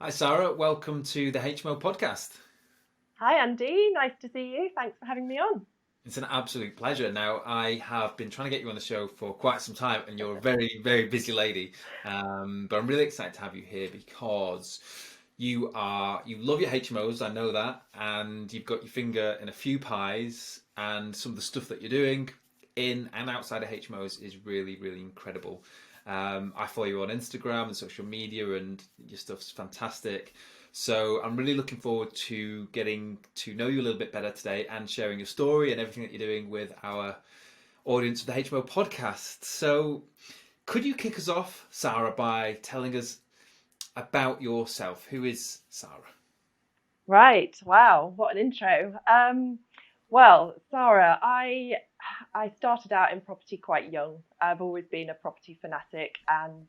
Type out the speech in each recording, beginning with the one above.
Hi, Sarah. Welcome to the HMO podcast. Hi, Andy. Nice to see you. Thanks for having me on. It's an absolute pleasure. Now, I have been trying to get you on the show for quite some time, and you're a very, very busy lady. But I'm really excited to have you here because you love your HMOs, I know that, and you've got your finger in a few pies, and some of the stuff that you're doing in and outside of HMOs is really, really incredible. I follow you on Instagram and social media, and your stuff's fantastic. So I'm really looking forward to getting to know you a little bit better today and sharing your story and everything that you're doing with our audience of the HMO podcast. So could you kick us off, Sarah, by telling us about yourself? Who is Sarah? Right. Wow. What an intro. Sarah, I started out in property quite young. I've always been a property fanatic and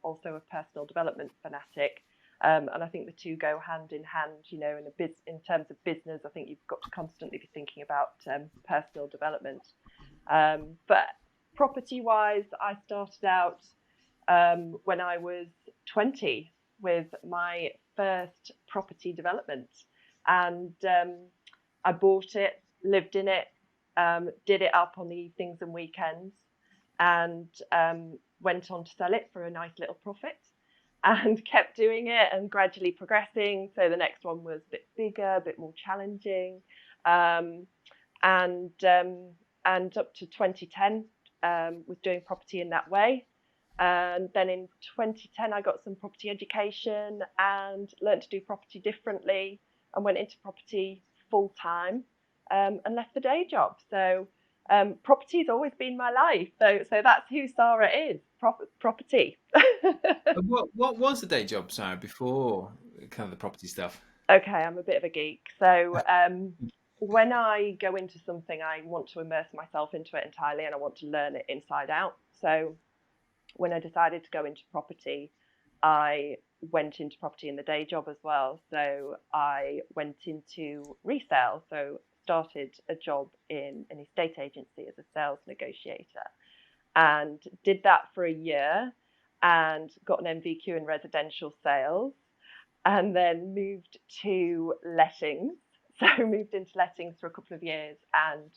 also a personal development fanatic. And I think the two go hand in hand. In terms of business, I think you've got to constantly be thinking about personal development. But property-wise, I started out when I was 20 with my first property development. And I bought it, lived in it, did it up on the evenings and weekends, and went on to sell it for a nice little profit and kept doing it and gradually progressing. So the next one was a bit bigger, a bit more challenging. Um, and and up to 2010 was doing property in that way. And then in 2010, I got some property education and learned to do property differently and went into property full time and left the day job. So property has always been my life. So that's who Sarah is, property. What was the day job, Sarah, before kind of the property stuff? Okay, I'm a bit of a geek. So when I go into something, I want to immerse myself into it entirely and I want to learn it inside out. So when I decided to go into property, I went into property in the day job as well. So I went into resale. So started a job in an estate agency as a sales negotiator and did that for a year and got an MVQ in residential sales and then moved to lettings. So moved into lettings for a couple of years and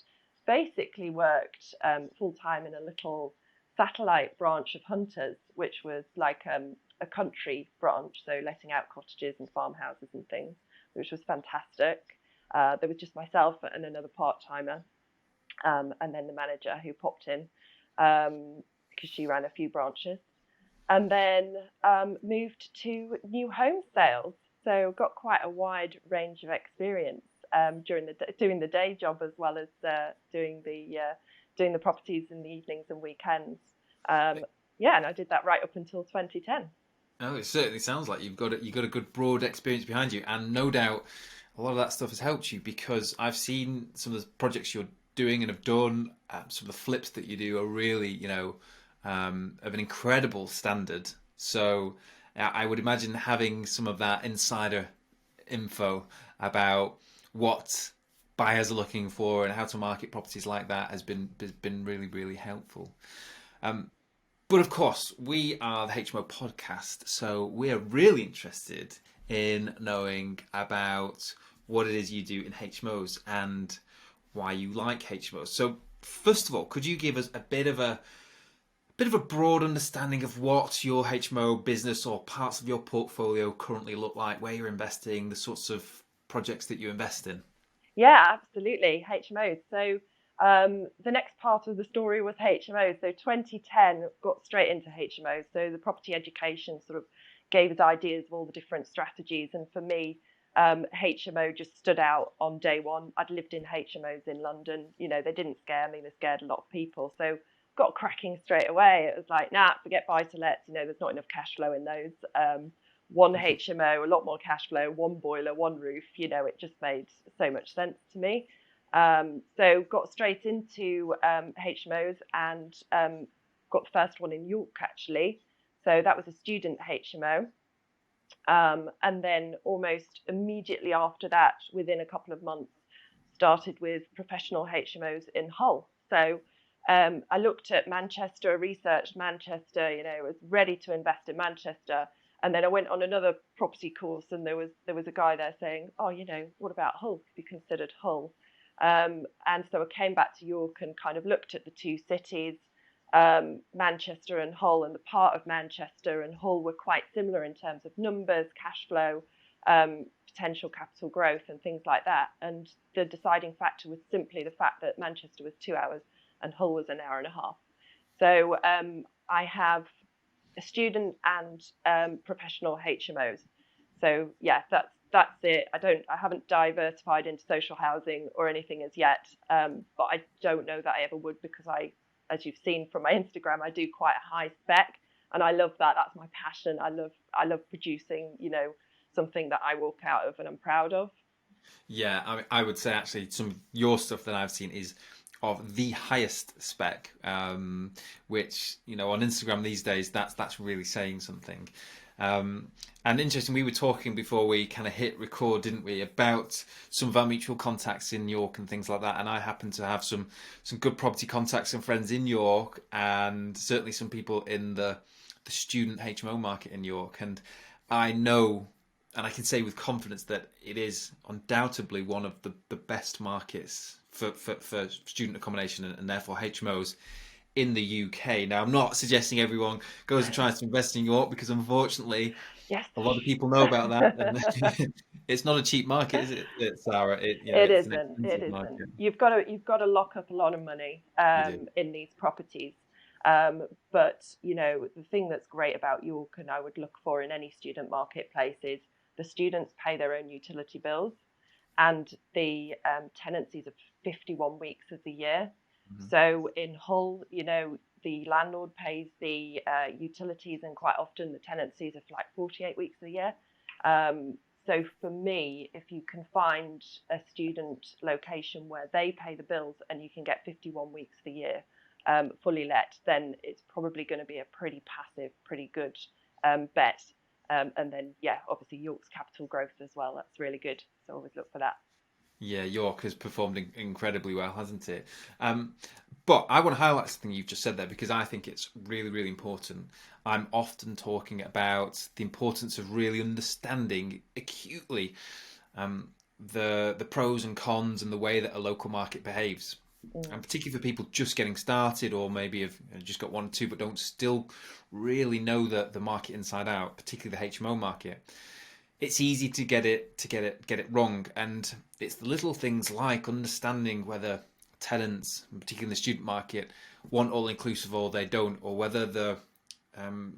basically worked full time in a little satellite branch of Hunters, which was like a country branch, so letting out cottages and farmhouses and things, which was fantastic. There was just myself and another part timer, and then the manager who popped in because she ran a few branches, and then moved to new home sales. So got quite a wide range of experience doing the day job as well as doing the properties in the evenings and weekends. Um, yeah, and I did that right up until 2010. Oh, it certainly sounds like you've got a good broad experience behind you, and no doubt a lot of that stuff has helped you because I've seen some of the projects you're doing and have done. Some of the flips that you do are really, of an incredible standard. So I would imagine having some of that insider info about what buyers are looking for and how to market properties like that has been really, really helpful. Um, but of course, we are the HMO podcast, so we are really interested in knowing about what it is you do in HMOs and why you like HMOs. So, first of all, could you give us a bit of a broad understanding of what your HMO business or parts of your portfolio currently look like, where you're investing, the sorts of projects that you invest in? Yeah, absolutely. HMOs. So the next part of the story was HMOs. So 2010 got straight into HMOs. So the property education sort of gave us ideas of all the different strategies. And for me, HMO just stood out on day one. I'd lived in HMOs in London. They didn't scare me. They scared a lot of people. So got cracking straight away. It was like, nah, forget buy to lets. There's not enough cash flow in those. One HMO, a lot more cash flow, one boiler, one roof. It just made so much sense to me. So got straight into HMOs and got the first one in York actually. So that was a student HMO. And then almost immediately after that, within a couple of months, started with professional HMOs in Hull. So I looked at Manchester, researched Manchester, was ready to invest in Manchester. And then I went on another property course, and there was a guy there saying, "Oh, what about Hull? Have you considered Hull?" And so I came back to York and kind of looked at the two cities, Manchester and Hull, and the part of Manchester and Hull were quite similar in terms of numbers, cash flow, potential capital growth, and things like that. And the deciding factor was simply the fact that Manchester was 2 hours and Hull was an hour and a half. So I have a student and professional HMOs. So yeah, that's it. I haven't diversified into social housing or anything as yet, but I don't know that I ever would, because as you've seen from my Instagram, I do quite a high spec, and I love that. That's my passion. I love producing, something that I walk out of and I'm proud of. Yeah, I would say actually some of your stuff that I've seen is of the highest spec, which on Instagram these days that's really saying something. And interesting, we were talking before we kind of hit record, didn't we, about some of our mutual contacts in York and things like that. And I happen to have some good property contacts and friends in York, and certainly some people in the student HMO market in York. And I know, and I can say with confidence, that it is undoubtedly one of the best markets for student accommodation and therefore HMOs in the UK. Now, I'm not suggesting everyone goes and tries to invest in York, because unfortunately, Yes. a lot of people know about that, and it's not a cheap market, is it, Sarah? It It's an isn't. It expensive isn't. market. You've got to lock up a lot of money You do. in these properties. But the thing that's great about York, and I would look for in any student marketplace, is the students pay their own utility bills, and the tenancies are 51 weeks of the year. Mhm. So in Hull, the landlord pays the utilities, and quite often the tenancies are for like 48 weeks a year. So for me, if you can find a student location where they pay the bills and you can get 51 weeks of the year fully let, then it's probably going to be a pretty passive, pretty good bet. And then, yeah, obviously York's capital growth as well. That's really good. So always look for that. Yeah, York has performed incredibly well, hasn't it? But I want to highlight something you've just said there, because I think it's really, really important. I'm often talking about the importance of really understanding acutely the pros and cons and the way that a local market behaves. Mm. And particularly for people just getting started, or maybe have just got one or two but don't still really know the market inside out, particularly the HMO market. It's easy to get it wrong, and it's the little things like understanding whether tenants, particularly in the student market, want all inclusive or they don't, or whether the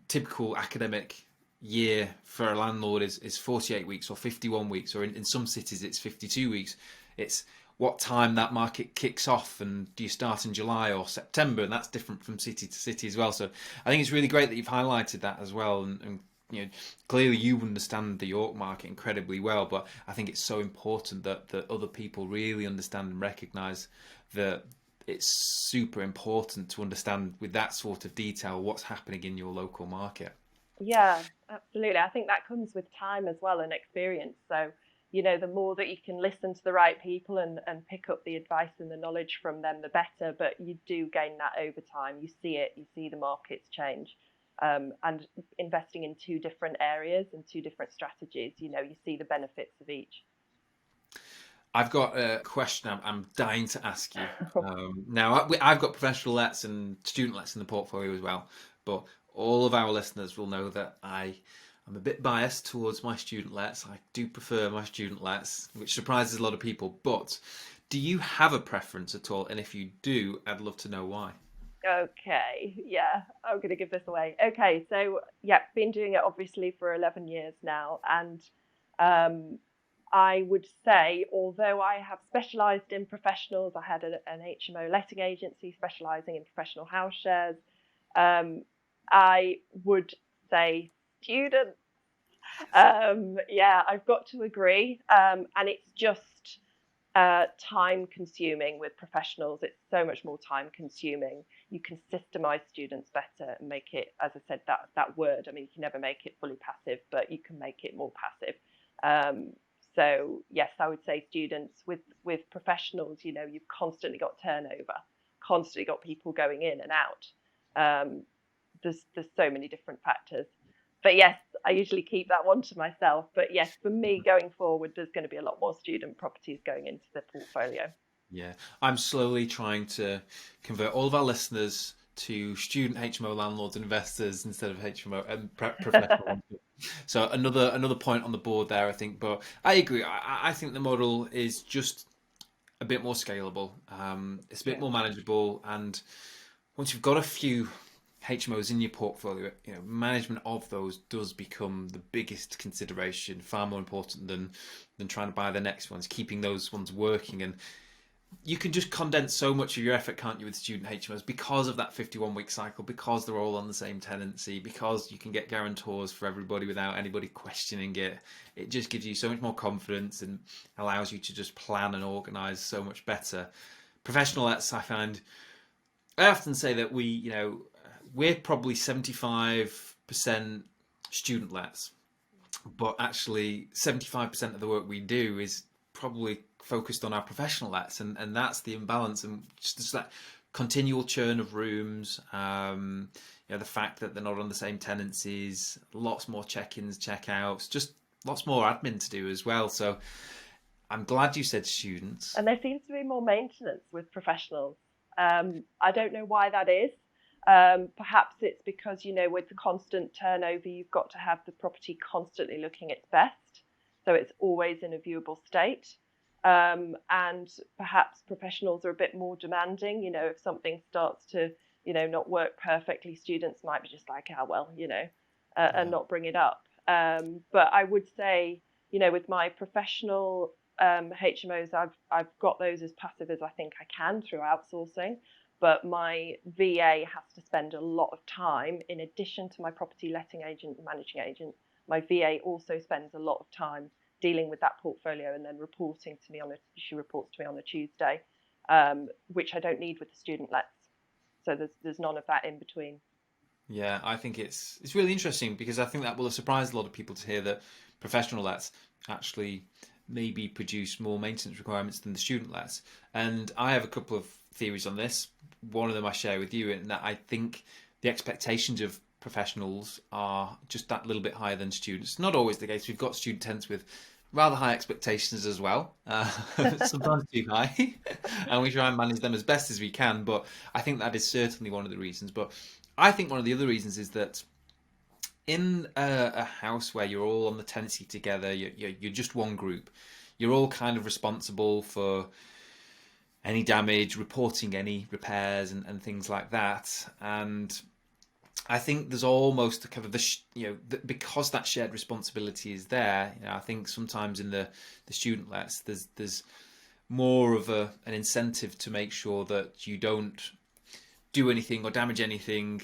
typical academic year for a landlord is 48 weeks or 51 weeks, or in some cities it's 52 weeks. It's what time that market kicks off, and do you start in July or September, and that's different from city to city as well. So I think it's really great that you've highlighted that as well, and clearly you understand the York market incredibly well, but I think it's so important that other people really understand and recognise that it's super important to understand with that sort of detail what's happening in your local market. Yeah, absolutely. I think that comes with time as well, and experience. So, the more that you can listen to the right people and pick up the advice and the knowledge from them, the better. But you do gain that over time. You see it, you see the markets change. And investing in two different areas and two different strategies, you see the benefits of each. I've got a question I'm dying to ask you. Now, I've got professional lets and student lets in the portfolio as well, but all of our listeners will know that I'm a bit biased towards my student lets. I do prefer my student lets, which surprises a lot of people. But do you have a preference at all? And if you do, I'd love to know why. Okay, yeah, I'm going to give this away. Okay, so yeah, been doing it obviously for 11 years now, and um, I would say, although I have specialised in professionals, I had an HMO letting agency specialising in professional house shares. Um, I would say students. Yeah, I've got to agree, and it's just time consuming with professionals. It's so much more time consuming. You can systemize students better and make it, as I said, that word. I mean, you can never make it fully passive, but you can make it more passive. So yes, I would say students. With professionals, you've constantly got turnover, constantly got people going in and out. There's so many different factors. But yes, I usually keep that one to myself. But yes, for me going forward, there's going to be a lot more student properties going into the portfolio. Yeah, I'm slowly trying to convert all of our listeners to student HMO landlords and investors instead of HMO and professional ones. So another point on the board there, I think. But I agree. I think the model is just a bit more scalable. It's a bit Yeah. more manageable, and once you've got a few HMOs in your portfolio, management of those does become the biggest consideration, far more important than trying to buy the next ones. Keeping those ones working, and you can just condense so much of your effort, can't you, with student HMOs because of that 51-week cycle, because they're all on the same tenancy, because you can get guarantors for everybody without anybody questioning it. It just gives you so much more confidence and allows you to just plan and organise so much better. Professional lets, I often say that we're probably 75% student lets, but actually 75% of the work we do is probably focused on our professional lets, and that's the imbalance, and just that continual churn of rooms, the fact that they're not on the same tenancies, lots more check-ins, check-outs, just lots more admin to do as well. So I'm glad you said students. And there seems to be more maintenance with professionals. I don't know why that is. Perhaps it's because, with the constant turnover, you've got to have the property constantly looking its best. So it's always in a viewable state. And perhaps professionals are a bit more demanding. If something starts to, not work perfectly, students might be just like, oh, well, and not bring it up. But I would say, with my professional HMOs, I've got those as passive as I think I can through outsourcing. But my VA has to spend a lot of time, in addition to my property letting agent and managing agent. My VA also spends a lot of time dealing with that portfolio and then reporting to me she reports to me on a Tuesday, which I don't need with the student lets. So there's none of that in between. Yeah, I think it's really interesting because I think that will have surprised a lot of people to hear that professional lets actually maybe produce more maintenance requirements than the student lets. And I have a couple of theories on this. One of them I share with you, in that I think the expectations of professionals are just that little bit higher than students. Not always the case. We've got student tenants with rather high expectations as well, sometimes too high, and we try and manage them as best as we can. But I think that is certainly one of the reasons. But I think one of the other reasons is that in a house where you're all on the tenancy together, you're just one group. You're all kind of responsible for any damage, reporting any repairs and things like that. And I think there's almost a kind of because that shared responsibility is there. I think sometimes in the student lets, there's more of an incentive to make sure that you don't do anything or damage anything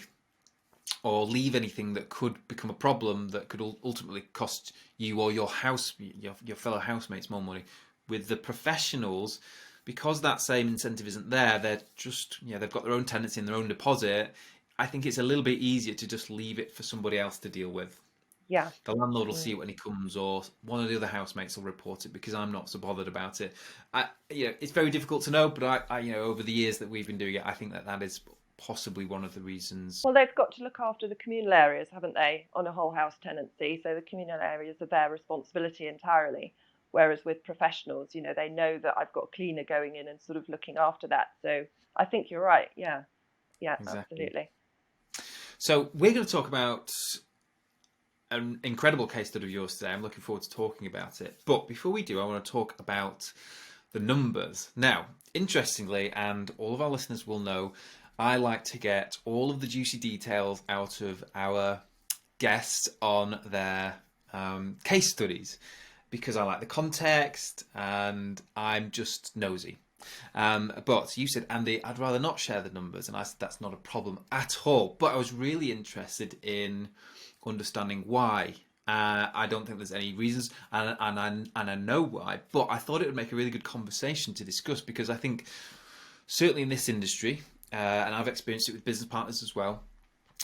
or leave anything that could become a problem that could ultimately cost you or your fellow housemates more money. With the professionals, because that same incentive isn't there, they're just they've got their own tenancy and their own deposit. I think it's a little bit easier to just leave it for somebody else to deal with. Yeah. The landlord will see it when he comes, or one of the other housemates will report it because I'm not so bothered about it. It's very difficult to know, but I over the years that we've been doing it, I think that is possibly one of the reasons. Well, they've got to look after the communal areas, haven't they, on a whole house tenancy? So the communal areas are their responsibility entirely. Whereas with professionals, they know that I've got a cleaner going in and sort of looking after that. So I think you're right. Yeah. Yeah, Exactly. absolutely. So we're going to talk about an incredible case study of yours today. I'm looking forward to talking about it. But before we do, I want to talk about the numbers. Now, interestingly, and all of our listeners will know, I like to get all of the juicy details out of our guests on their case studies because I like the context and I'm just nosy. But you said, Andy, I'd rather not share the numbers, and I said that's not a problem at all. But I was really interested in understanding why. I don't think there's any reasons, and I know why. But I thought it would make a really good conversation to discuss because I think certainly in this industry, and I've experienced it with business partners as well.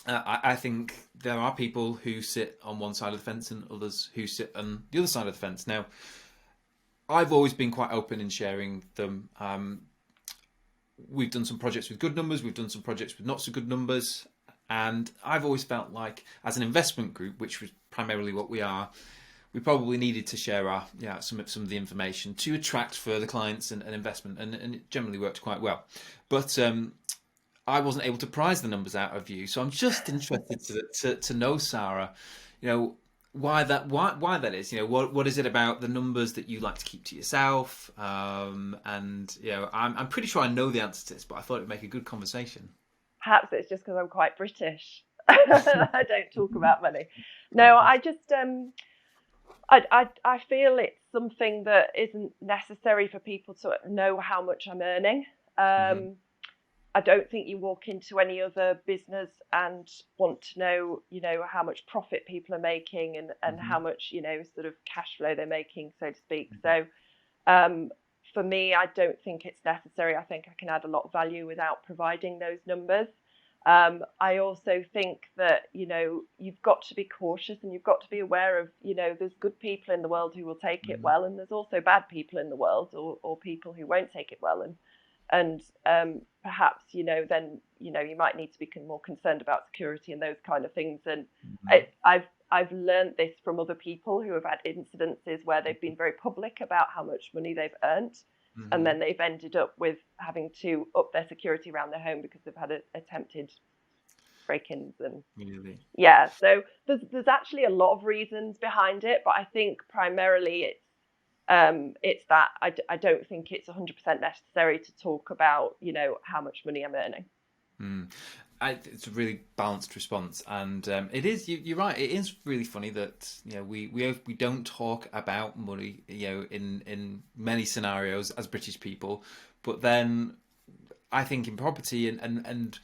I think there are people who sit on one side of the fence and others who sit on the other side of the fence. Now, I've always been quite open in sharing them. We've done some projects with good numbers. We've done some projects with not so good numbers. And I've always felt like, as an investment group, which was primarily what we are, we probably needed to share our some of the information to attract further clients and investment, and it generally worked quite well. But I wasn't able to prize the numbers out of you, so I'm just interested to know, Sarah, why that is. What is it about the numbers that you like to keep to yourself? And I'm pretty sure I know the answer to this, but I thought it would make a good conversation. Perhaps it's just because I'm quite British. I don't talk about money. No, I just I feel it's something that isn't necessary for people to know how much I'm earning. Mm-hmm. I don't think you walk into any other business and want to know, how much profit people are making and Mm-hmm. how much, sort of cash flow they're making, so to speak. Mm-hmm. So for me, I don't think it's necessary. I think I can add a lot of value without providing those numbers. I also think that, you've got to be cautious and you've got to be aware of, there's good people in the world who will take it well, and there's also bad people in the world, or people who won't take it well. And perhaps, then, you might need to be more concerned about security and those kind of things. And Mm-hmm. I've learned this from other people who have had incidences where they've been very public about how much money they've earned, and Mm-hmm. then they've ended up with having to up their security around their home because they've had attempted break-ins. And Really. yeah, so there's actually a lot of reasons behind it, but I think primarily it's that I don't think it's 100% necessary to talk about, how much money I'm earning. Mm. It's a really balanced response, and it is. You're right. It is really funny that we don't talk about money, in many scenarios as British people, but then I think in property and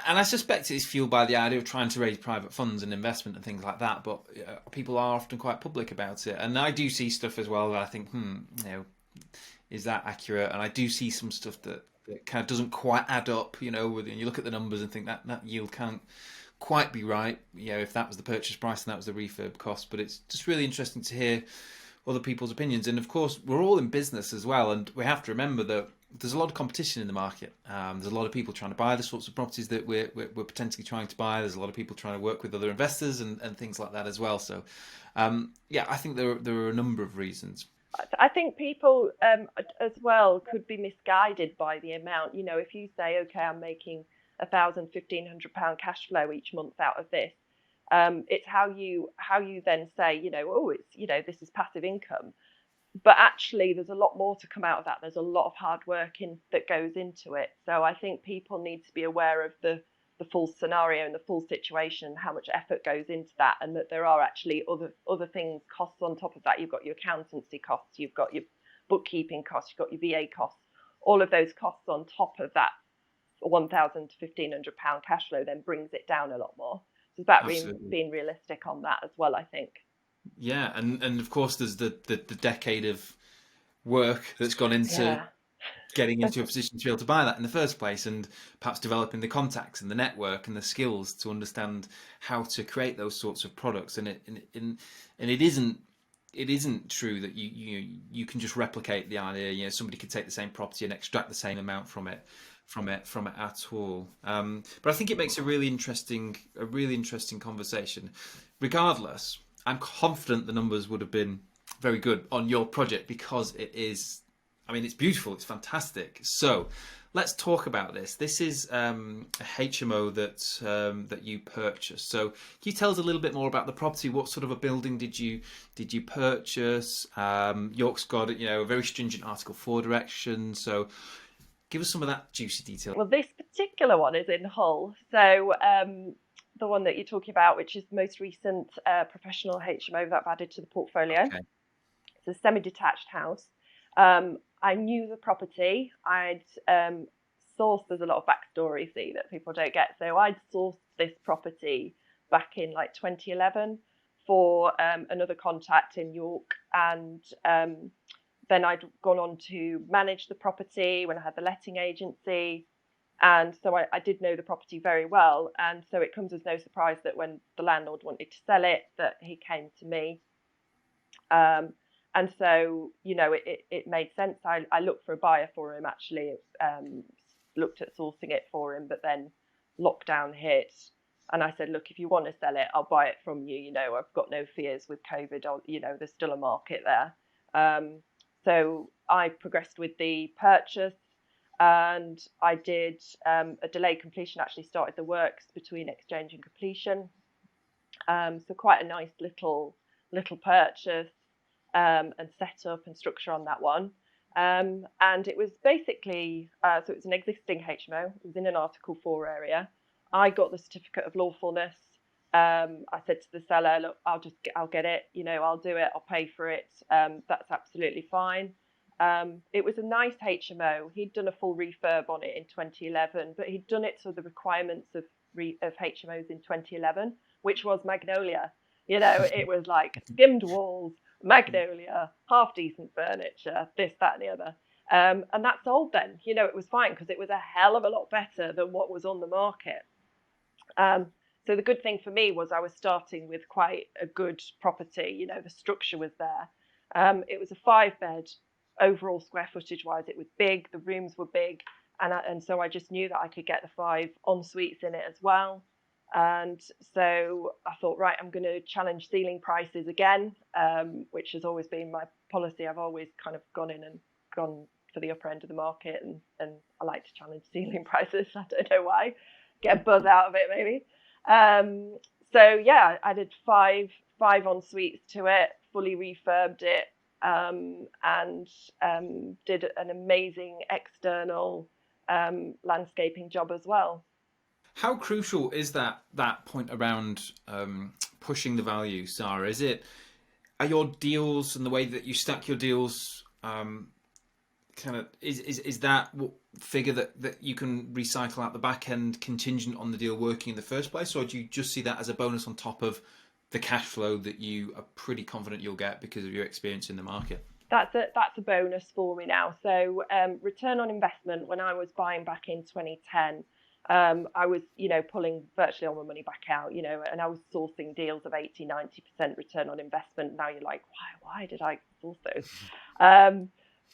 I suspect it's fueled by the idea of trying to raise private funds and investment and things like that. But people are often quite public about it, and I do see stuff as well that I think, is that accurate? And I do see some stuff that kind of doesn't quite add up. And you look at the numbers and think that yield can't quite be right. If that was the purchase price and that was the refurb cost. But it's just really interesting to hear other people's opinions. And of course, we're all in business as well, and we have to remember that there's a lot of competition in the market. There's a lot of people trying to buy the sorts of properties that we're potentially trying to buy. There's a lot of people trying to work with other investors and things like that as well. So, I think there are a number of reasons. I think people as well could be misguided by the amount. If you say, okay, I'm making £1,000, £1,500 cash flow each month out of this, it's how you then say, oh, it's this is passive income. But actually, there's a lot more to come out of that. There's a lot of hard work that goes into it. So I think people need to be aware of the full scenario and the full situation, how much effort goes into that, and that there are actually other things, costs on top of that. You've got your accountancy costs, you've got your bookkeeping costs, you've got your VA costs. All of those costs on top of that £1,000 to £1,500 cash flow then brings it down a lot more. So it's about Absolutely. being realistic on that as well, I think. Yeah, and of course there's the decade of work that's gone into Yeah. getting into a position to be able to buy that in the first place, and perhaps developing the contacts and the network and the skills to understand how to create those sorts of products. And it isn't true that you can just replicate the idea. Somebody could take the same property and extract the same amount from it at all. But I think it makes a really interesting conversation. Regardless, I'm confident the numbers would have been very good on your project because it is. I mean, it's beautiful. It's fantastic. So, let's talk about this. This is a HMO that you purchased. So, can you tell us a little bit more about the property? What sort of a building did you purchase? York's got a very stringent Article 4 direction. So, give us some of that juicy detail. Well, this particular one is in Hull. So the one that you're talking about, which is the most recent professional HMO that I've added to the portfolio. Okay. It's a semi-detached house. I knew the property. I'd sourced, there's a lot of backstory, see, that people don't get. So I'd sourced this property back in like 2011 for another contact in York. And then I'd gone on to manage the property when I had the letting agency. And so I did know the property very well. And so it comes as no surprise that when the landlord wanted to sell it, that he came to me. And so, it made sense. I looked for a buyer for him, actually, looked at sourcing it for him, but then lockdown hit. And I said, look, if you want to sell it, I'll buy it from you. You know, I've got no fears with COVID. You know, there's still a market there. So I progressed with the purchase, and I did a delayed completion, actually started the works between exchange and completion. So quite a nice little purchase, and setup and structure on that one. And it was basically, so it was an existing HMO. It was in an Article 4 area. I got the certificate of lawfulness. I said to the seller, look, I'll get it. You know, I'll do it. I'll pay for it. That's absolutely fine. It was a nice HMO. He'd done a full refurb on it in 2011, but he'd done it to the requirements of HMOs in 2011, which was Magnolia. You know, it was like skimmed walls, Magnolia, half decent furniture, this, that, and the other. And that sold then. You know, it was fine because it was a hell of a lot better than what was on the market. So the good thing for me was I was starting with quite a good property. You know, the structure was there. It was a 5-bed. Overall square footage wise, it was big. The rooms were big. And so I just knew that I could get the 5 en suites in it as well. And so I thought, right, I'm going to challenge ceiling prices again, which has always been my policy. I've always kind of gone in and gone for the upper end of the market, and I like to challenge ceiling prices. I don't know why. Get a buzz out of it, maybe. So yeah, I did five en suites to it, fully refurbed it, and did an amazing external landscaping job as well. How crucial is that point around pushing the value, Sara? Are your deals and the way that you stack your deals kind of is that what figure that you can recycle out the back end contingent on the deal working in the first place, or do you just see that as a bonus on top of the cash flow that you are pretty confident you'll get because of your experience in the market? That's a bonus for me now. So return on investment, when I was buying back in 2010, I was, you know, pulling virtually all my money back out, you know, and I was sourcing deals of 80-90% return on investment. Now you're like, why did I source those?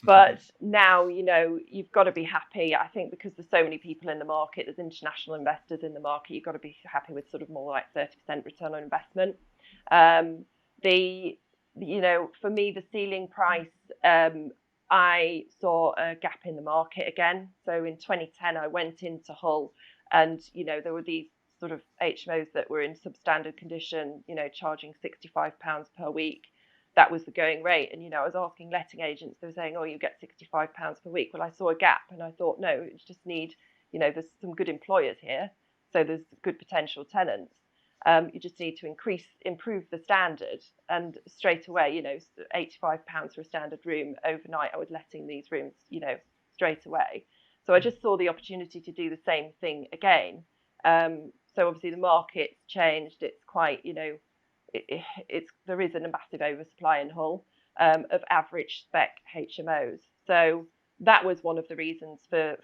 But now, you know, you've got to be happy. I think because there's so many people in the market, there's international investors in the market, you've got to be happy with sort of more like 30% return on investment. You know, for me, the ceiling price, I saw a gap in the market again. So in 2010, I went into Hull, and, you know, there were these sort of HMOs that were in substandard condition, you know, charging £65 per week. That was the going rate. And, you know, I was asking letting agents, they were saying, oh, you get £65 per week. Well, I saw a gap and I thought, no, you just need, you know, there's some good employers here. So there's good potential tenants. You just need to improve the standard. And straight away, you know, £85 for a standard room overnight, I was letting these rooms, you know, straight away. So I just saw the opportunity to do the same thing again. So obviously the market's changed. It's quite, you know, there is a massive oversupply in Hull of average spec HMOs. So that was one of the reasons for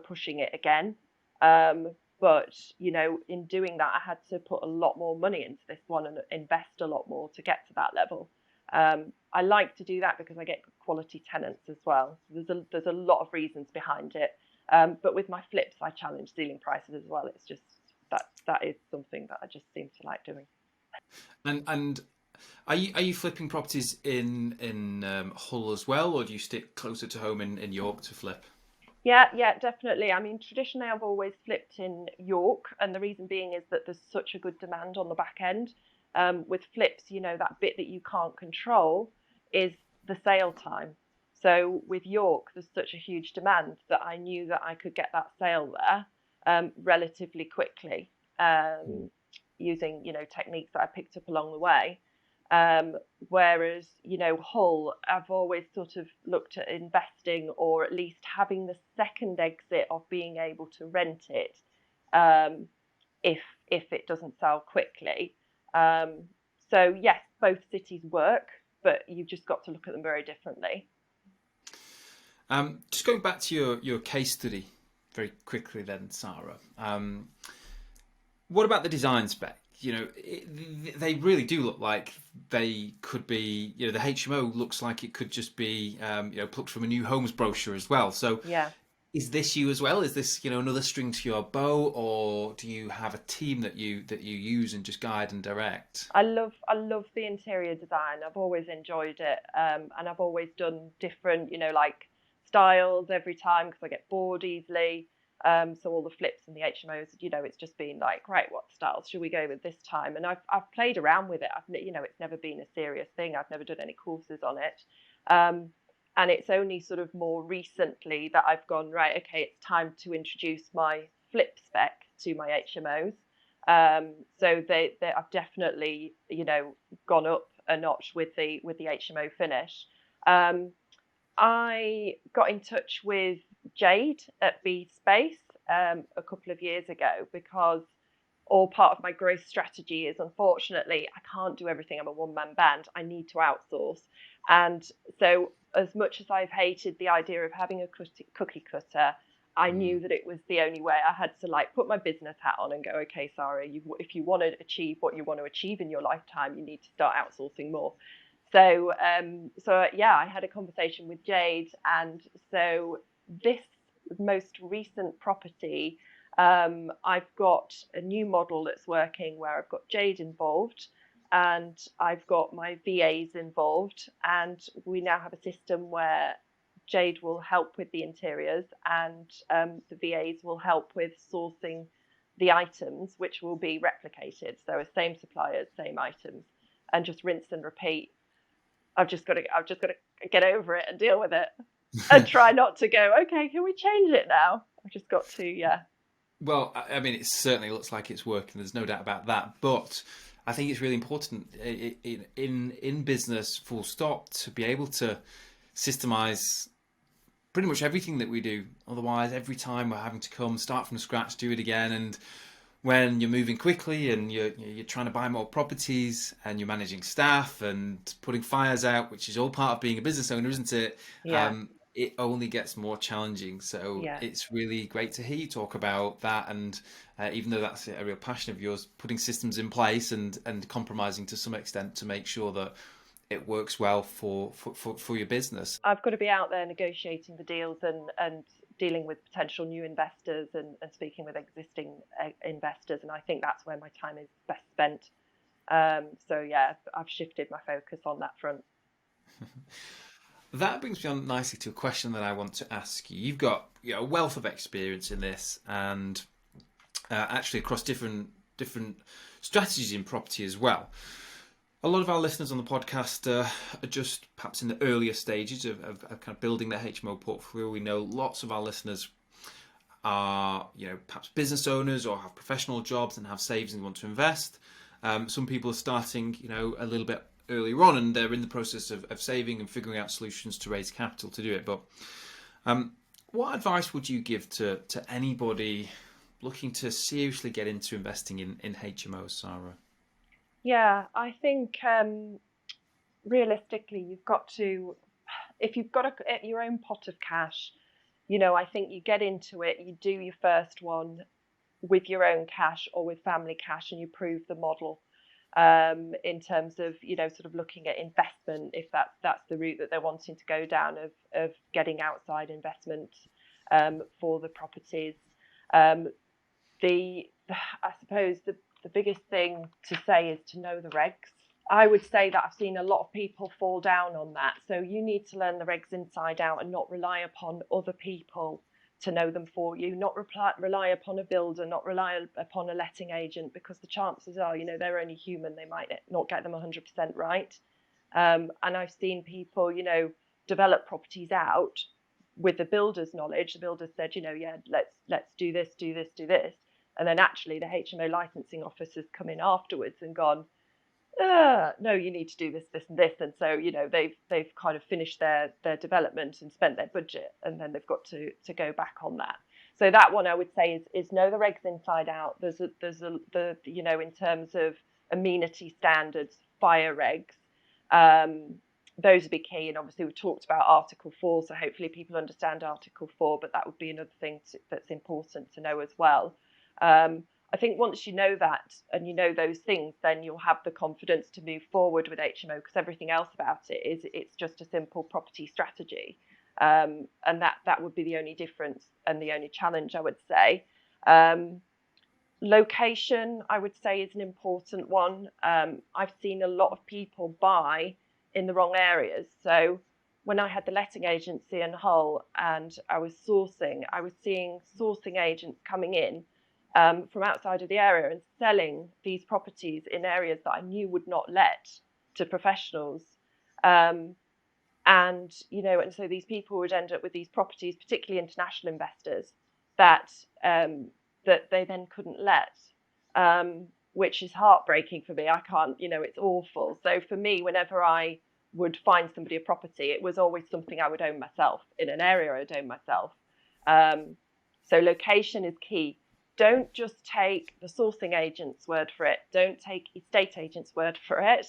pushing it again. But, you know, in doing that, I had to put a lot more money into this one and invest a lot more to get to that level. I like to do that because I get quality tenants as well. So there's a lot of reasons behind it. But with my flips, I challenge ceiling prices as well. It's just that is something that I just seem to like doing. And are you flipping properties in Hull as well, or do you stick closer to home in York to flip? Yeah, definitely. I mean, traditionally, I've always flipped in York, and the reason being is that there's such a good demand on the back end. With flips, you know, that bit that you can't control is the sale time. So with York, there's such a huge demand that I knew that I could get that sale there relatively quickly, using, you know, techniques that I picked up along the way. Whereas, you know, Hull, I've always sort of looked at investing, or at least having the second exit of being able to rent it if it doesn't sell quickly. So yes, both cities work, but you've just got to look at them very differently. Just going back to your case study very quickly then, Sara. What about the design spec? You know, they really do look like they could be, you know, the HMO looks like it could just be, you know, plucked from a new homes brochure as well. So Yeah. Is this you as well? Is this, another string to your bow, or do you have a team that you use and just guide and direct? I love the interior design. I've always enjoyed it, and I've always done different, like styles every time because I get bored easily. So all the flips and the HMOs, it's just been like, right, what styles should we go with this time? And I've played around with it. It's never been a serious thing. I've never done any courses on it. Um, and it's only sort of more recently that I've gone, right, okay, it's time to introduce my flip spec to my HMOs. So I've definitely, gone up a notch with the HMO finish. Um, I got in touch with Jade at B Space a couple of years ago because all part of my growth strategy is, unfortunately, I can't do everything. I'm a one-man band. I need to outsource. And so as much as I've hated the idea of having a cookie cutter, I Mm. knew that it was the only way. I had to like put my business hat on and go, okay, Sara, if you want to achieve what you want to achieve in your lifetime, you need to start outsourcing more. So yeah, I had a conversation with Jade, and so this most recent property, I've got a new model that's working where I've got Jade involved, and I've got my VAs involved, and we now have a system where Jade will help with the interiors, and the VAs will help with sourcing the items, which will be replicated. So, same suppliers, same items, and just rinse and repeat. I've just got to get over it and deal with it, and try not to go, okay, can we change it now? I've just got to, yeah. Well, I mean, it certainly looks like it's working. There's no doubt about that. But I think it's really important in business, full stop, to be able to systemize pretty much everything that we do. Otherwise, every time we're having to come, start from scratch, do it again. And when you're moving quickly and you're trying to buy more properties and you're managing staff and putting fires out, which is all part of being a business owner, isn't it? Yeah, It only gets more challenging. So yeah. it's really great to hear you talk about that. And even though that's a real passion of yours, putting systems in place and compromising to some extent to make sure that it works well for your business. I've got to be out there negotiating the deals, and dealing with potential new investors, and speaking with existing investors. And I think that's where my time is best spent. So yeah, I've shifted my focus on that front. That brings me on nicely to a question that I want to ask you. You've got a wealth of experience in this, and actually across different strategies in property as well. A lot of our listeners on the podcast are just perhaps in the earlier stages of kind of building their HMO portfolio. We know lots of our listeners are, perhaps business owners or have professional jobs and have savings and want to invest. Some people are starting, a little bit earlier on, and they're in the process of saving and figuring out solutions to raise capital to do it. But what advice would you give to anybody looking to seriously get into investing in HMOs, Sara? Yeah, I think realistically, you've got to, if you've got your own pot of cash, I think you get into it, you do your first one with your own cash or with family cash, and you prove the model, in terms of, sort of looking at investment, if that's the route that they're wanting to go down, of getting outside investment for the properties. Um, the I suppose the biggest thing to say is to know the regs. I would say that I've seen a lot of people fall down on that. So you need to learn the regs inside out and not rely upon other people to know them for you, not rely upon a builder, not rely upon a letting agent, because the chances are, they're only human. They might not get them 100% right. And I've seen people, develop properties out with the builder's knowledge. The builder said, yeah, let's do this, do this, do this. And then actually the HMO licensing officers come in afterwards and gone, no, you need to do this, this, and this. And so, they've kind of finished their development and spent their budget, and then they've got to go back on that. So that one I would say is know the regs inside out. There's in terms of amenity standards, fire regs, those would be key. And obviously we've talked about Article 4, so hopefully people understand Article 4, but that would be another thing that's important to know as well. I think once you know that and you know those things, then you'll have the confidence to move forward with HMO, because everything else about it is, it's just a simple property strategy. And that would be the only difference and the only challenge, I would say. Location, I would say, is an important one. I've seen a lot of people buy in the wrong areas. So when I had the letting agency in Hull and I was seeing sourcing agents coming in from outside of the area and selling these properties in areas that I knew would not let to professionals. And so these people would end up with these properties, particularly international investors, that that they then couldn't let, which is heartbreaking for me. I can't, it's awful. So for me, whenever I would find somebody a property, it was always something I would own myself in an area I would own myself. So location is key. Don't just take the sourcing agent's word for it. Don't take estate agent's word for it.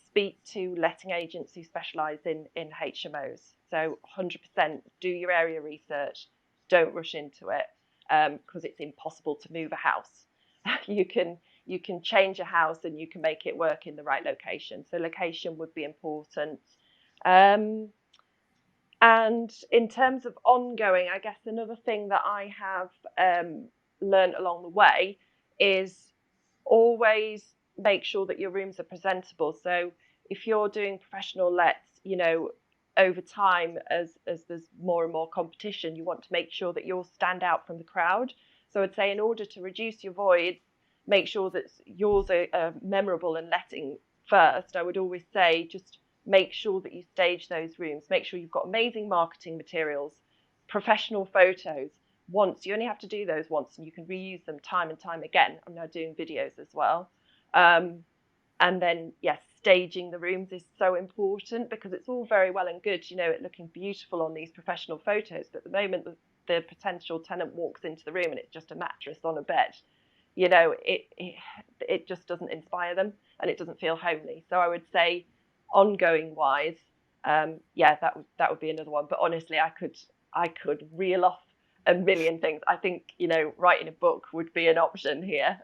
Speak to letting agents who specialise in HMOs. So 100% do your area research. Don't rush into it because it's impossible to move a house. You can change a house and you can make it work in the right location. So location would be important. And in terms of ongoing, I guess another thing that I have learned along the way is always make sure that your rooms are presentable. So if you're doing professional lets, over time, as there's more and more competition, you want to make sure that you'll stand out from the crowd. So I'd say in order to reduce your voids, make sure that yours are memorable and letting first. I would always say just make sure that you stage those rooms. Make sure you've got amazing marketing materials, professional photos. You only have to do those once and you can reuse them time and time again. I'm now doing videos as well. And then, yes, staging the rooms is so important because it's all very well and good, it looking beautiful on these professional photos. But the moment the potential tenant walks into the room and it's just a mattress on a bed, it just doesn't inspire them and it doesn't feel homely. So I would say ongoing wise, that would be another one. But honestly, I could reel off a million things. I think, writing a book would be an option here.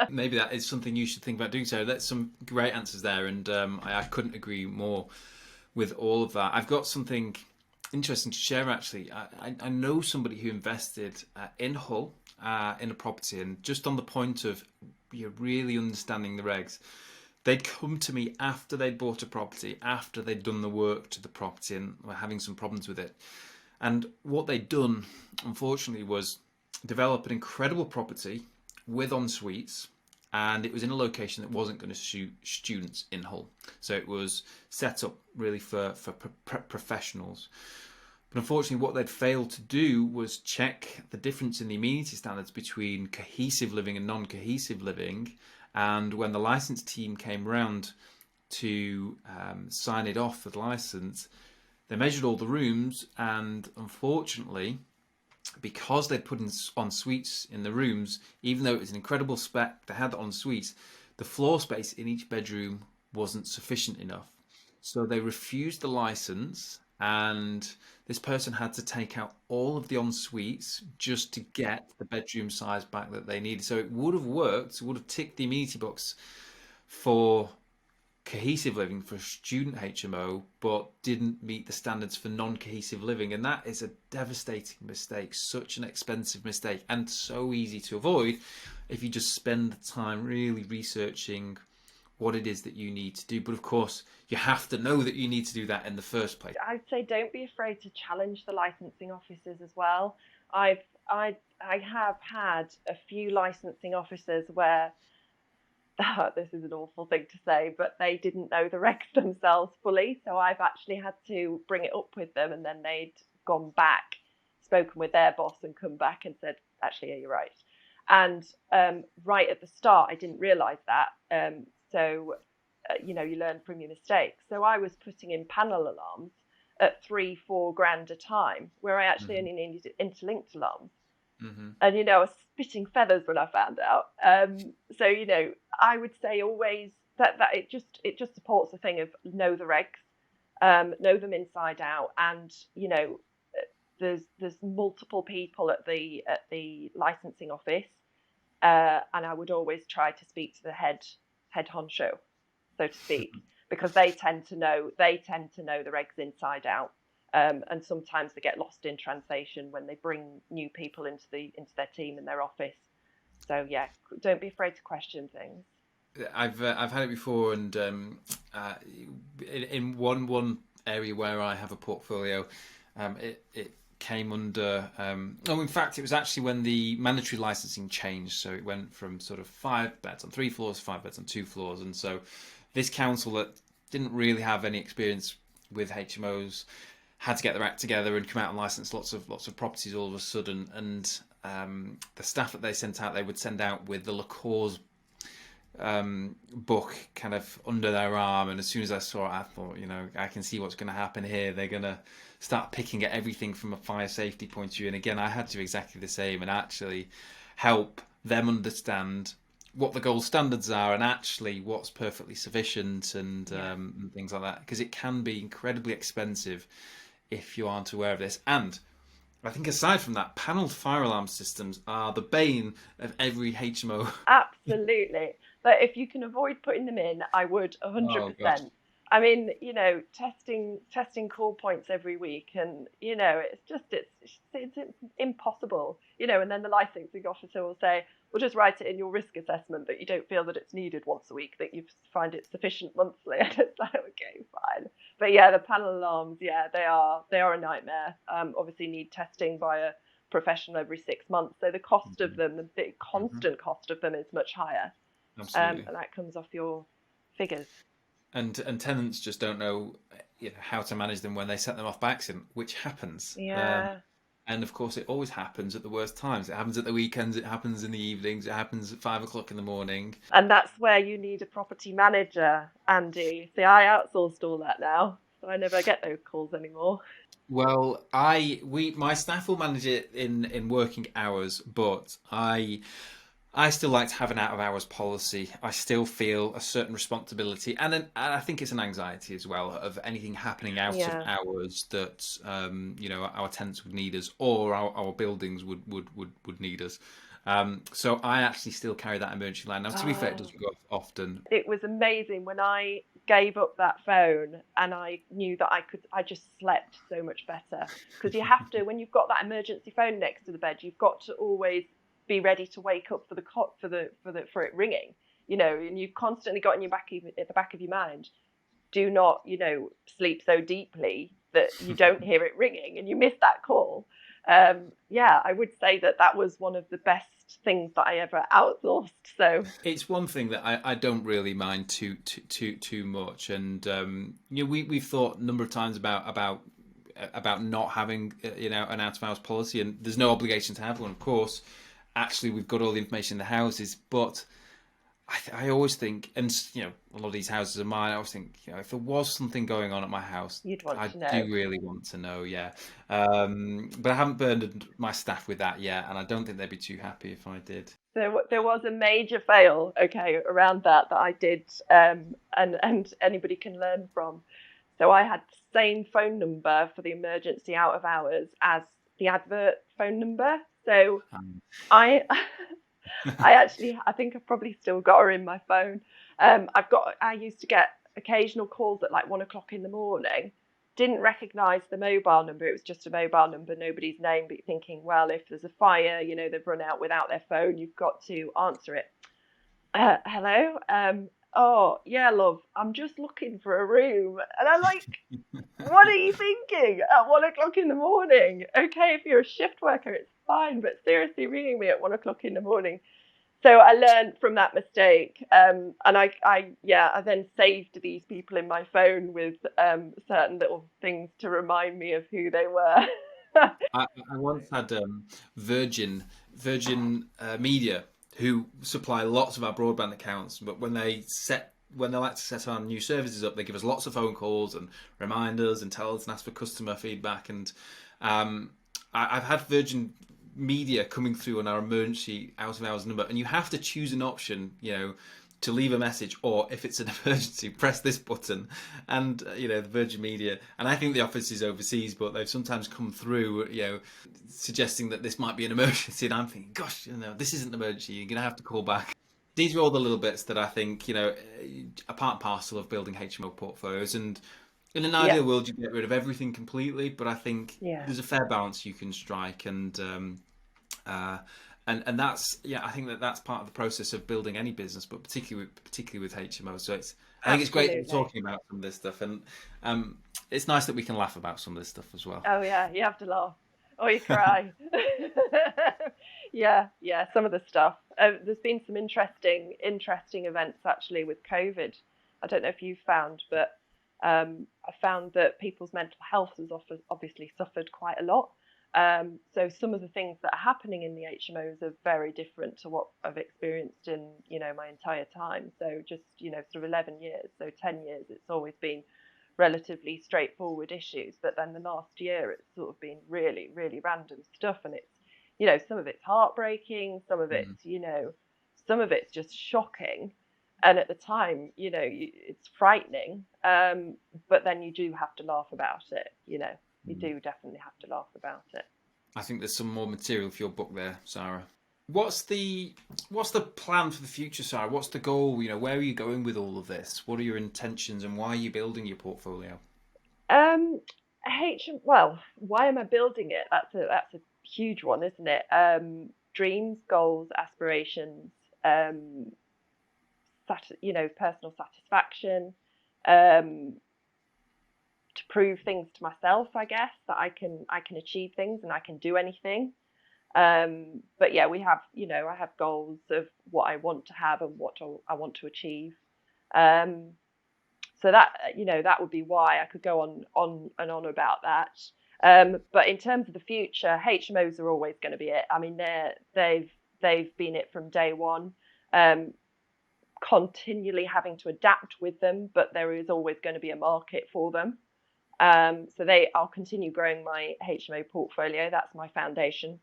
Maybe that is something you should think about doing. So that's some great answers there, and I couldn't agree more with all of that. I've got something interesting to share, actually. I know somebody who invested in Hull in a property, and just on the point of really understanding the regs, they'd come to me after they'd bought a property, after they'd done the work to the property and were having some problems with it. And what they'd done, unfortunately, was develop an incredible property with en-suites, and it was in a location that wasn't going to suit students in Hull. So it was set up really for professionals. But unfortunately, what they'd failed to do was check the difference in the amenity standards between cohesive living and non-cohesive living. And when the licence team came round to sign it off for the licence, they measured all the rooms, and unfortunately, because they'd put in en-suites in the rooms, even though it was an incredible spec, they had the en-suites, the floor space in each bedroom wasn't sufficient enough. So they refused the licence, and this person had to take out all of the en-suites just to get the bedroom size back that they needed. So it would have worked, it would have ticked the amenity box for cohesive living for student HMO, but didn't meet the standards for non-cohesive living. And that is a devastating mistake, such an expensive mistake, and so easy to avoid if you just spend the time really researching what it is that you need to do. But of course, you have to know that you need to do that in the first place. I'd say don't be afraid to challenge the licensing officers as well. I have had a few licensing officers where this is an awful thing to say, but they didn't know the regs themselves fully. So I've actually had to bring it up with them, and then they'd gone back, spoken with their boss, and come back and said, actually, yeah, you're right. And right at the start, I didn't realise that. You learn from your mistakes. So I was putting in panel alarms at $3-4 grand a time, where I actually only needed interlinked alarms. Mm-hmm. And I was spitting feathers when I found out. So I would say always that it just supports the thing of know the regs, know them inside out, and there's multiple people at the licensing office, and I would always try to speak to the head honcho, so to speak, because they tend to know the regs inside out. And sometimes they get lost in translation when they bring new people into their team and their office. So yeah, don't be afraid to question things. I've had it before, and in one area where I have a portfolio, it came under. In fact, it was actually when the mandatory licensing changed, so it went from sort of 5 beds on 3 floors, 5 beds on 2 floors, and so this council that didn't really have any experience with HMOs had to get their act together and come out and license lots of properties all of a sudden, and the staff that they sent out, they would send out with the LaCour's book kind of under their arm, and as soon as I saw it, I thought, I can see what's going to happen here. They're going to start picking at everything from a fire safety point of view, and again, I had to do exactly the same and actually help them understand what the gold standards are and actually what's perfectly sufficient, and things like that, because it can be incredibly expensive if you aren't aware of this. And I think aside from that, panelled fire alarm systems are the bane of every HMO. Absolutely. But if you can avoid putting them in, I would 100%. Oh, I mean, testing call points every week, and it's impossible, and then the licensing officer will say, "We'll just write it in your risk assessment that you don't feel that it's needed once a week, that you find it sufficient monthly." And it's like, okay, fine. But yeah, the panel alarms, they are a nightmare. Obviously need testing by a professional every 6 months, so the cost of them, the constant cost of them, is much higher. Absolutely. And that comes off your figures. And tenants just don't know, how to manage them when they set them off by accident, which happens. Yeah. And of course, it always happens at the worst times. It happens at the weekends. It happens in the evenings. It happens at 5 o'clock in the morning. And that's where you need a property manager, Andy. See, I outsourced all that now, so I never get those calls anymore. Well, my staff will manage it in working hours, but I still like to have an out of hours policy. I still feel a certain responsibility, and I think it's an anxiety as well of anything happening out of hours that our tenants would need us, or our buildings would need us. So I actually still carry that emergency line. Now, to be fair, it doesn't go off often. It was amazing when I gave up that phone and I knew that I just slept so much better, because you have to, when you've got that emergency phone next to the bed, you've got to always be ready to wake up for it ringing, and you've constantly got in at the back of your mind, do not, sleep so deeply that you don't hear it ringing and you miss that call. I would say that was one of the best things that I ever outsourced. So it's one thing that I don't really mind too much, and we've thought a number of times about not having an out of hours policy, and there's no obligation to have one, of course. Actually, we've got all the information in the houses, but I always think, and a lot of these houses are mine, I always think, if there was something going on at my house, I do really want to know, but I haven't burdened my staff with that yet, and I don't think they'd be too happy if I did. There was a major fail, around that I did, and anybody can learn from. So I had the same phone number for the emergency out of hours as the advert phone number. So I think I've probably still got her in my phone. I used to get occasional calls at like 1 o'clock in the morning. Didn't recognise the mobile number. It was just a mobile number, nobody's name. But you're thinking, well, if there's a fire, they've run out without their phone, you've got to answer it. Hello. Oh yeah, love, I'm just looking for a room. And I'm like, what are you thinking at 1 o'clock in the morning? Okay, if you're a shift worker, it's fine, but seriously, ringing me at 1 o'clock in the morning. So I learned from that mistake, and I then saved these people in my phone with certain little things to remind me of who they were. I once had Virgin Media, who supply lots of our broadband accounts, but when they like to set our new services up, they give us lots of phone calls and reminders and tell us and ask for customer feedback. And I've had Virgin Media coming through on our emergency out of hours number, and you have to choose an option, to leave a message, or if it's an emergency, press this button. And the Virgin Media, and I think the office is overseas, but they've sometimes come through, suggesting that this might be an emergency, and I'm thinking, gosh, this isn't an emergency, you're gonna have to call back. These are all the little bits that I think, a part and parcel of building HMO portfolios, and In an Yeah, ideal world, you get rid of everything completely, but I think yeah, there's a fair balance you can strike, uh, and that's yeah, I think that that's part of the process of building any business, but particularly with HMO. So I think it's great that we're absolutely. talking about some of this stuff, and um, it's nice that we can laugh about some of this stuff as well. Oh yeah, you have to laugh or you cry. Yeah, yeah. Some of the stuff. There's been some interesting events actually with COVID. I don't know if you've found, but I found that people's mental health has obviously suffered quite a lot. So some of the things that are happening in the HMOs are very different to what I've experienced in, my entire time. So just, sort of 11 years, so 10 years, it's always been relatively straightforward issues. But then the last year, it's sort of been really, really random stuff. And it's, some of it's heartbreaking, some of Mm. it's, some of it's just shocking. And at the time, it's frightening. But then you do have to laugh about it, you Mm. do definitely have to laugh about it. I think there's some more material for your book there, Sarah. What's the what's the plan for the future, Sarah? What's the goal? Where are you going with all of this? What are your intentions, and why are you building your portfolio? Um, well, why am I building it? That's a huge one, isn't it? Dreams, goals, aspirations, um, personal satisfaction, um, to prove things to myself, I guess, that I can achieve things and I can do anything. But yeah, I have goals of what I want to have and I want to achieve. Um, so that would be why. I could go on and on about that. But in terms of the future, HMOs are always going to be it. I mean, they've been it from day one. Um, Continually having to adapt with them, but there is always going to be a market for them. I'll continue growing my HMO portfolio. That's my foundation.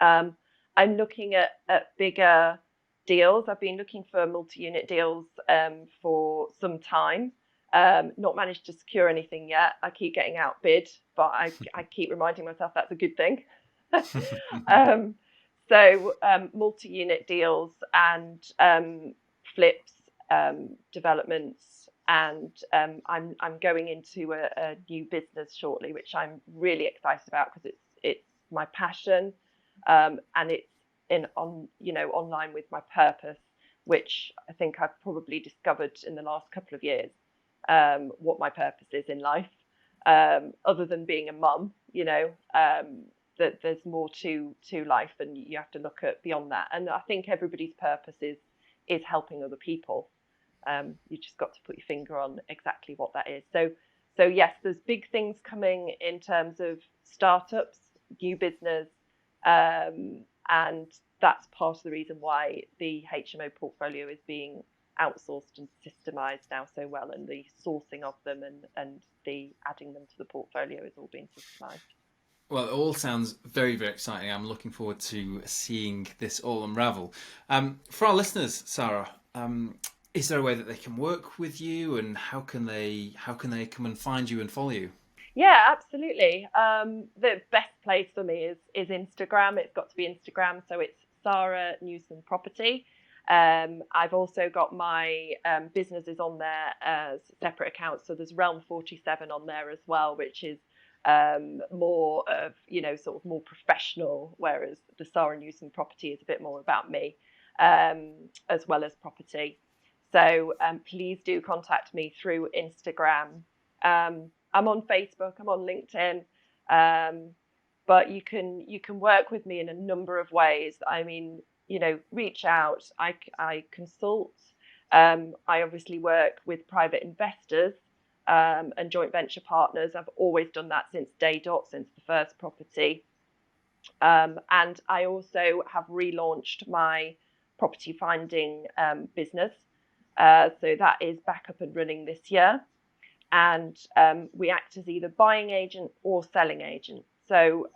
Um, I'm looking at bigger deals. I've been looking for multi-unit deals for some time. Not managed to secure anything yet. I keep getting outbid, but I keep reminding myself that's a good thing. um, Multi-unit deals and flips, developments, and I'm going into a new business shortly, which I'm really excited about because it's my passion, and it's online with my purpose, which I think I've probably discovered in the last couple of years, what my purpose is in life, other than being a mum. That there's more to life, and you have to look at beyond that. And I think everybody's purpose is helping other people. You just got to put your finger on exactly what that is. So yes, there's big things coming in terms of startups, new business, and that's part of the reason why the HMO portfolio is being outsourced and systemized now so well, and the sourcing of them and the adding them to the portfolio is all being systemized. Well, it all sounds very, very exciting. I'm looking forward to seeing this all unravel. For our listeners, Sarah, is there a way that they can work with you, and how can they come and find you and follow you? Yeah, absolutely. The best place for me is Instagram. It's got to be Instagram, so it's Sara Newson Property. I've also got my businesses on there as separate accounts. So there's Realm 47 on there as well, which is more of, sort of more professional, whereas the Sara Newson Property is a bit more about me, as well as property. So please do contact me through Instagram. I'm on Facebook, I'm on LinkedIn, but you can work with me in a number of ways. I mean, reach out. I consult. I obviously work with private investors, and joint venture partners. I've always done that since day dot, since the first property. And I also have relaunched my property finding business. So that is back up and running this year. And we act as either buying agent or selling agent. So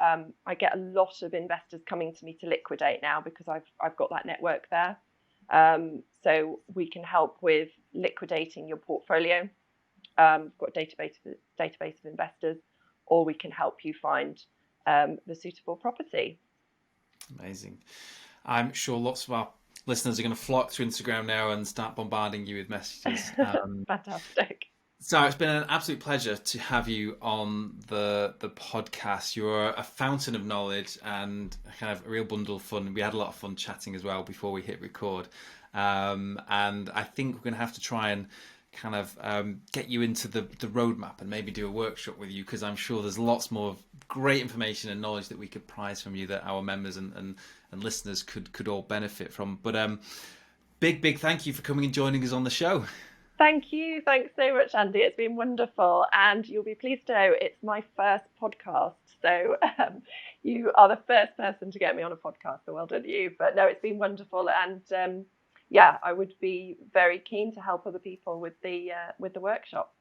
I get a lot of investors coming to me to liquidate now because I've got that network there. So we can help with liquidating your portfolio. We've got a database of investors, or we can help you find the suitable property. Amazing. I'm sure lots of our listeners are going to flock to Instagram now and start bombarding you with messages. Fantastic. Sarah, it's been an absolute pleasure to have you on the podcast. You're a fountain of knowledge and kind of a real bundle of fun. We had a lot of fun chatting as well before we hit record. And I think we're going to have to try and kind of get you into the roadmap and maybe do a workshop with you, because I'm sure there's lots more great information and knowledge that we could prize from you that our members and listeners could all benefit from. But big thank you for coming and joining us on the show. Thank you. Thanks so much, Andy. It's been wonderful. And you'll be pleased to know it's my first podcast. So you are the first person to get me on a podcast. So well done you. But no, it's been wonderful. And yeah, I would be very keen to help other people with the workshop.